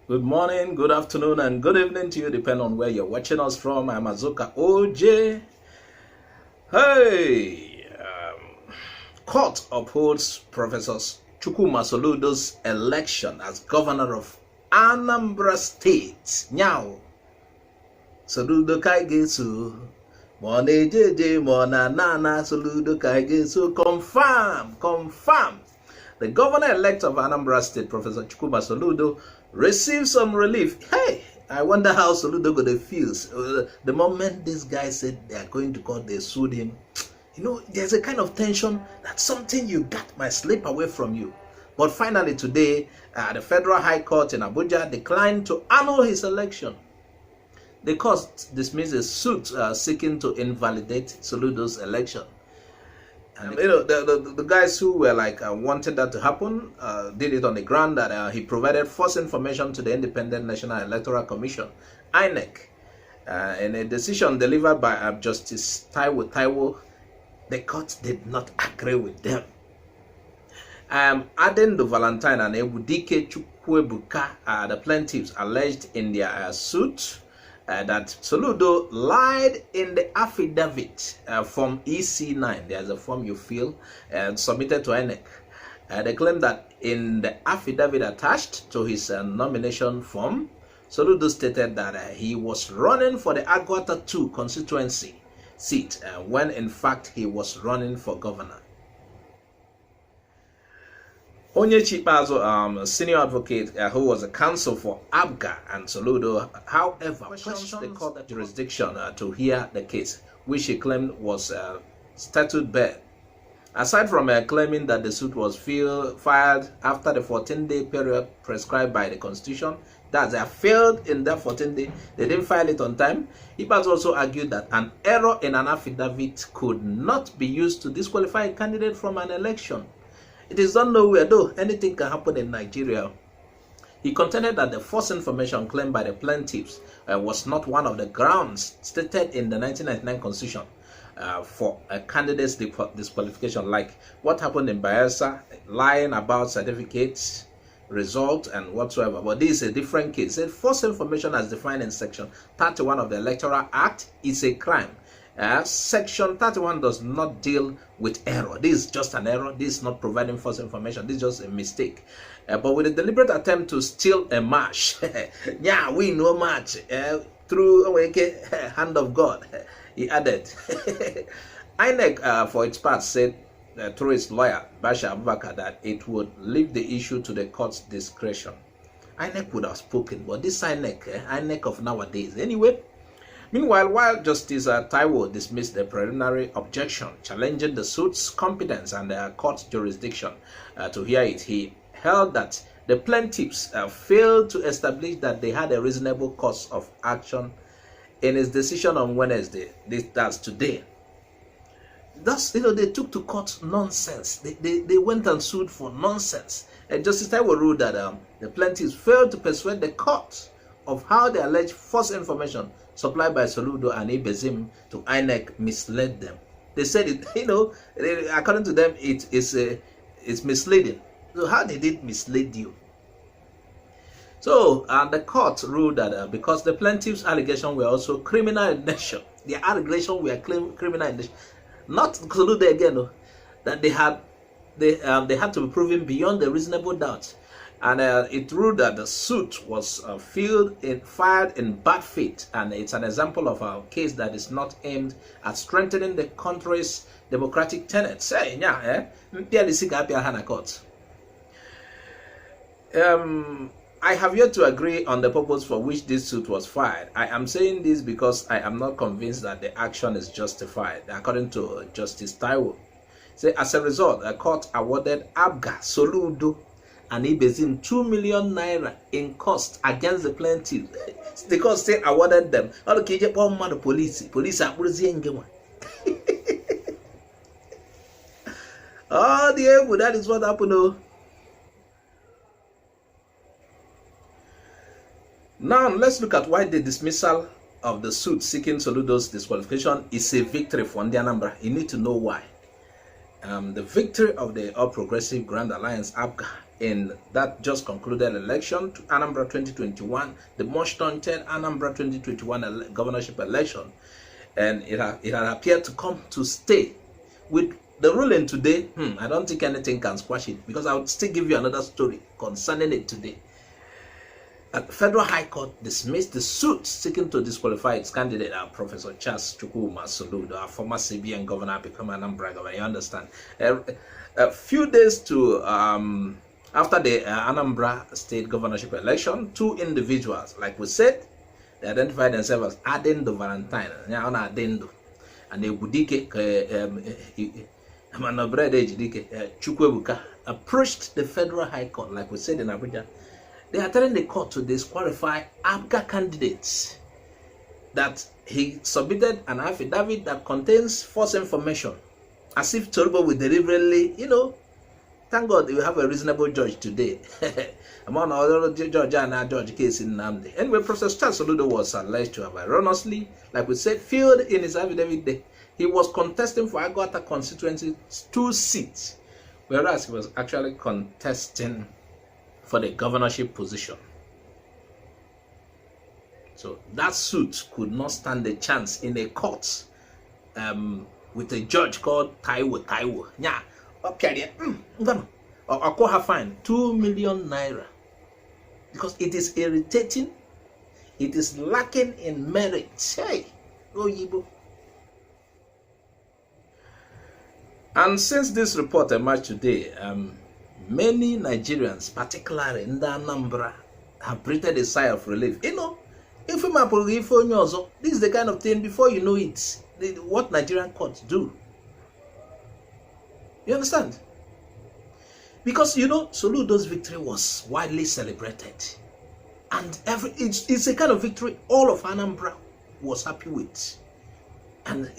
Good morning, good afternoon, and good evening to you, depending on where you're watching us from. I'm Azuka OJ. Hey, court upholds Professor Chukwuma Soludo's election as governor of Anambra State. Now, Soludo kaigesu, mone jeje mona nana Soludo kaigesu. Confirm. The governor-elect of Anambra State, Professor Chukwuma Soludo, received some relief. Hey, I wonder how Soludo gonna feel the moment this guy said they are going to court, they sued him. You know, there's a kind of tension that something you got might slip away from you. But finally today, the Federal High Court in Abuja declined to annul his election. The court dismissed a suit seeking to invalidate Soludo's election. And you know, the guys who were like wanted that to happen did it on the ground that he provided false information to the Independent National Electoral Commission, INEC. In a decision delivered by Justice Taiwo, the court did not agree with them. Adendo Valentine and Ebudike Chukwuebuka, the plaintiffs, alleged in their suit that Soludo lied in the affidavit form EC9. There's a form you fill and submitted to INEC. They claim that in the affidavit attached to his nomination form, Soludo stated that he was running for the Agwata 2 constituency seat when in fact he was running for governor. Onyechi Pazo, senior advocate who was a counsel for ABGA and Soludo, however, questioned the court jurisdiction to hear the case, which he claimed was statute barred. Aside from claiming that the suit was filed after the 14-day period prescribed by the Constitution, that they failed in that 14-day, they didn't file it on time. Ibas also argued that an error in an affidavit could not be used to disqualify a candidate from an election. It is done nowhere, though anything can happen in Nigeria. He contended that the false information claimed by the plaintiffs was not one of the grounds stated in the 1999 Constitution for a candidate's disqualification, like what happened in Bayelsa, lying about certificates, result, and whatsoever. But this is a different case. False information as defined in Section 31 of the Electoral Act is a crime. Section 31 does not deal with error. This is just an error. This is not providing false information. This is just a mistake. But with a deliberate attempt to steal a match, yeah, we know match through hand of God, he added. INEC, for its part, said through its lawyer, Basha Abubakar, that it would leave the issue to the court's discretion. INEC would have spoken, but this INEC of nowadays, anyway. Meanwhile, while Justice Taiwo dismissed the preliminary objection challenging the suit's competence and the court's jurisdiction to hear it, he held that the plaintiffs failed to establish that they had a reasonable course of action in his decision on Wednesday. That's today. Thus, they took to court nonsense. They went and sued for nonsense. Justice Taiwo ruled that the plaintiffs failed to persuade the court of how the alleged false information supplied by Soludo and Ibezim to INEC misled them. They said it, according to them, it's misleading. So how did it mislead you? So the court ruled that because the plaintiff's allegations were also criminal in nature, their allegations were criminal in nature, not Soludo again, that they had to be proven beyond a reasonable doubt. And it ruled that the suit was filed in bad faith, and it's an example of a case that is not aimed at strengthening the country's democratic tenets. I have yet to agree on the purpose for which this suit was filed. I am saying this because I am not convinced that the action is justified, according to Justice Taiwo. As a result, the court awarded ABGA, Soludo, and Ibezim 2 million naira in cost against the plaintiffs. The court still awarded them. Police oh, dear, that is what happened. Now let's look at why the dismissal of the suit seeking Soludo's disqualification is a victory for Anambra. You need to know why. The victory of the All Progressive Grand Alliance ABGA in that just concluded election to Anambra 2021, the much taunted Anambra 2021 governorship election. And it had appeared to come to stay. With the ruling today, I don't think anything can squash it, because I would still give you another story concerning it today. The Federal High Court dismissed the suit seeking to disqualify its candidate, Professor Chukwuma Soludo, a former CBN governor, become Anambra governor. You understand? A few days to after the Anambra state governorship election, two individuals, like we said, they identified themselves as Adendo Valentine, and they Budike Chukwuma approached the Federal High Court, like we said in Abuja. They are telling the court to disqualify ABGA candidates, that he submitted an affidavit that contains false information, as if Tolbo will deliberately, thank God we have a reasonable judge today. Among other judge and judge case in Namde. Anyway, Professor Soludo was alleged to have erroneously, like we said, filled in his affidavit. He was contesting for Agota constituency 2 seats, whereas he was actually contesting for the governorship position. So that suit could not stand a chance in a court with a judge called Taiwo. Yeah, okay, I'll call her fine 2 million naira, because it is irritating, it is lacking in merit. Hey, go Yibo. And since this report emerged today, many Nigerians, particularly in the Anambra, have breathed a sigh of relief. If this is the kind of thing, before you know it, what Nigerian courts do. You understand? Because Soludo's victory was widely celebrated, and it's a kind of victory all of Anambra was happy with. And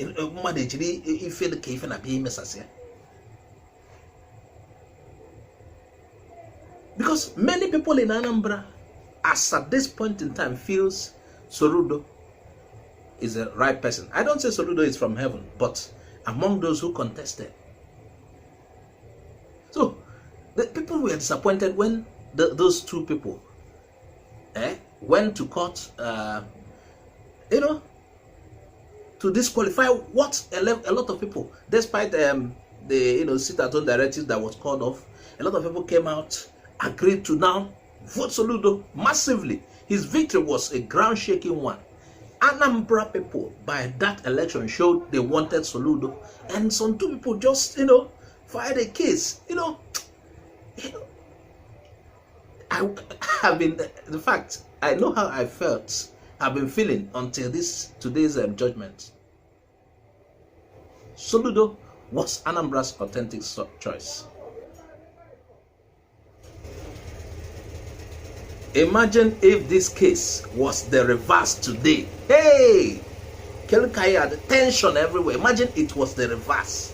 because many people in Anambra, as at this point in time, feels Soludo is the right person. I don't say Soludo is from heaven, but among those who contested. So the people were disappointed when those two people went to court, to disqualify what a lot of people, despite the sit-at-home directives that was called off, a lot of people came out, agreed to now vote Soludo massively. His victory was a ground-shaking one. Anambra people, by that election, showed they wanted Soludo, and some two people just, filed a case. I have been, the fact, I know how I felt, I've been feeling until today's judgment. Soludo was Anambra's authentic choice. Imagine if this case was the reverse today. Hey! Kelukaya, the tension everywhere. Imagine it was the reverse.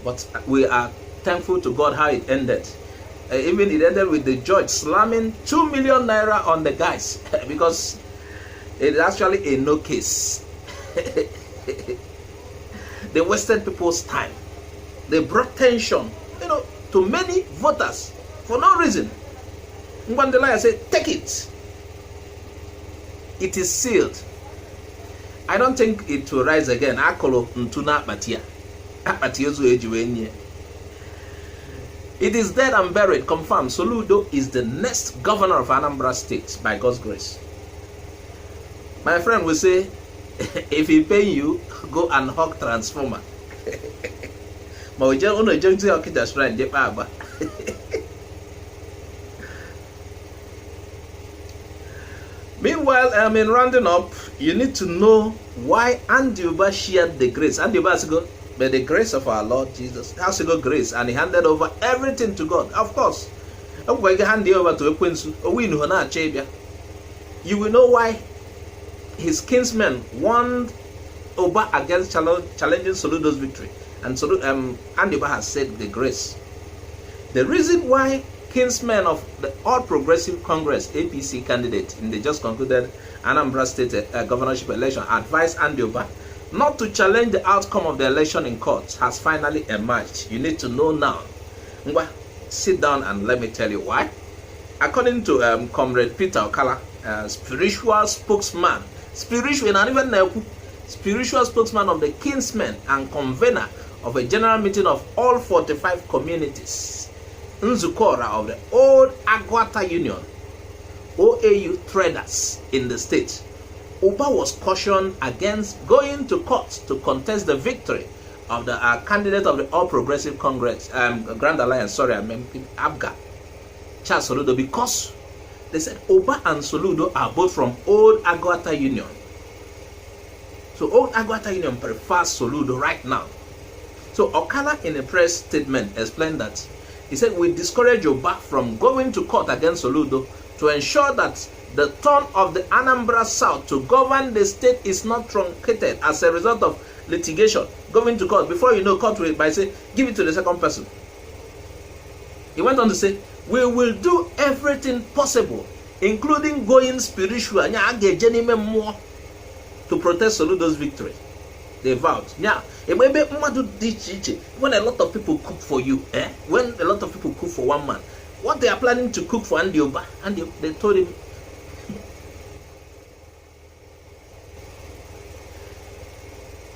But we are thankful to God how it ended. Even it ended with the judge slamming 2 million naira on the guys because it is actually a no case. They wasted people's time. They brought tension, to many voters for no reason. Ngwandelaya said, take it. It is sealed. I don't think it will rise again. Akolo ntuna batia. It is dead and buried, confirmed. Soludo is the next governor of Anambra State by God's grace. My friend will say, if he pay you, go and hawk transformer. Meanwhile, in rounding up, you need to know why Andy Uba shared the grace. Andy Uba has to go, by the grace of our Lord Jesus, has to go grace, and he handed over everything to God. Of course, you will know why his kinsmen warned Uba against challenging Soludo's victory. And so Andy Uba has said the grace. The reason why kinsmen of the All Progressive Congress APC candidate in the just concluded Anambra State governorship election advised Andy Uba not to challenge the outcome of the election in court has finally emerged. You need to know now. Ngwa, sit down and let me tell you why. According to Comrade Peter Okala, spiritual spokesman, spiritual spokesman of the Kinsmen and convener of a general meeting of all 45 communities, Nzukora of the Old Agwata Union, OAU traders in the state, Uba was cautioned against going to court to contest the victory of the candidate of the All Progressive Congress, Grand Alliance, ABGA, Charles Soludo, because they said Uba and Soludo are both from Old Agwata Union. So Old Agwata Union prefers Soludo right now. So Okala in a press statement explained that he said, we discourage Uba from going to court against Soludo to ensure that the turn of the Anambra South to govern the state is not truncated as a result of litigation. Going to court, before you know, court will by say, give it to the second person. He went on to say, we will do everything possible, including going spiritual, to protest Soludo's victory. They vowed. Now, when a lot of people cook for you, when a lot of people cook for one man, what they are planning to cook for Andy Uba, and they told him.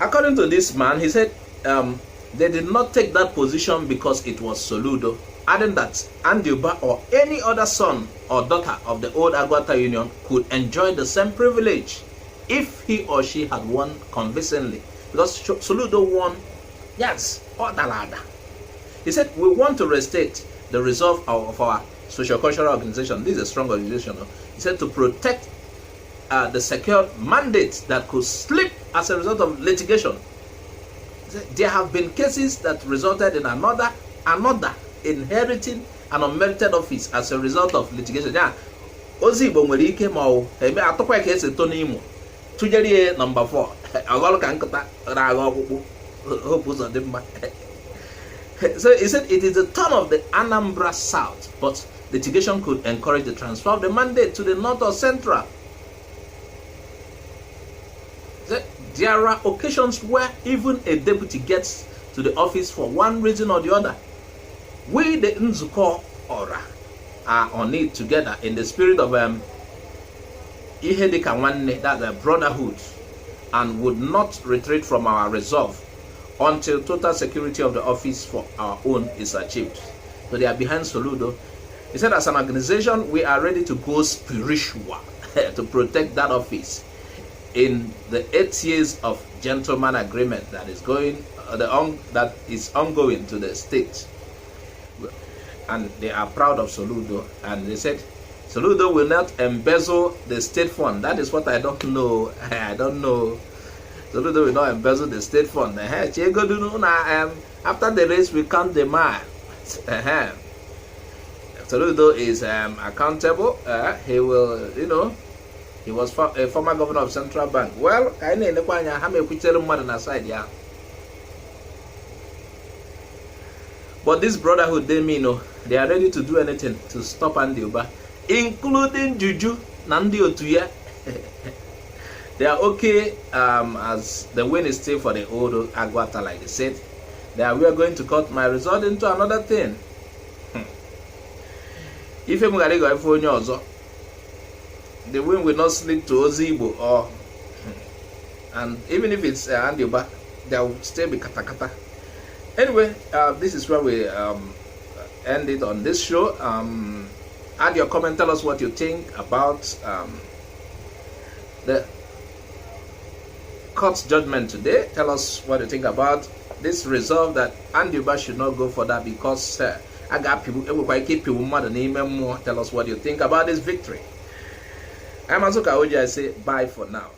According to this man, he said they did not take that position because it was Soludo, adding that Andy Uba or any other son or daughter of the Old Agwata Union could enjoy the same privilege if he or she had won convincingly. Because Soludo won, yes, or Dalada. He said, we want to restate the resolve of our socio-cultural organization. This is a strong organization. He said, to protect the secure mandate that could slip as a result of litigation. There have been cases that resulted in another inheriting an unmerited office as a result of litigation. Yeah, Ozi Bomweri came out, a case in Tony Tujari number 4. So he said it is the turn of the Anambra South, but litigation could encourage the transfer of the mandate to the North or Central. There are occasions where even a deputy gets to the office for one reason or the other. We, the Nzuko Ora, are on it together in the spirit of Ihedika Wanne, that's a brotherhood, and would not retreat from our resolve until total security of the office for our own is achieved. So they are behind Soludo. He said, as an organization, we are ready to go spiritual to protect that office in the 8 years of gentleman agreement that is ongoing to the state. And they are proud of Soludo, and they said Soludo will not embezzle the state fund. That is what I don't know. I don't know. Soludo will not embezzle the state fund. After the race, we count the mile. Soludo is accountable. He will, he was a former governor of Central Bank. Well, I know aside, but this brotherhood, they are ready to do anything to stop Andy Uba, including Juju, Nandi Otuya. They are okay as the win is still for the Old Agwata, like they said. We are going to cut my result into another thing. If the win will not slip to Ozibo, or and even if it's Andy Uba, there will still be katakata. Anyway, this is where we end it on this show. Add your comment, tell us what you think about the court's judgment today. Tell us what you think about this resolve that Andy Uba should not go for that, because I got people, everybody keep people more than even more. Tell us what you think about this victory. I'm Azuka Oji. I say bye for now.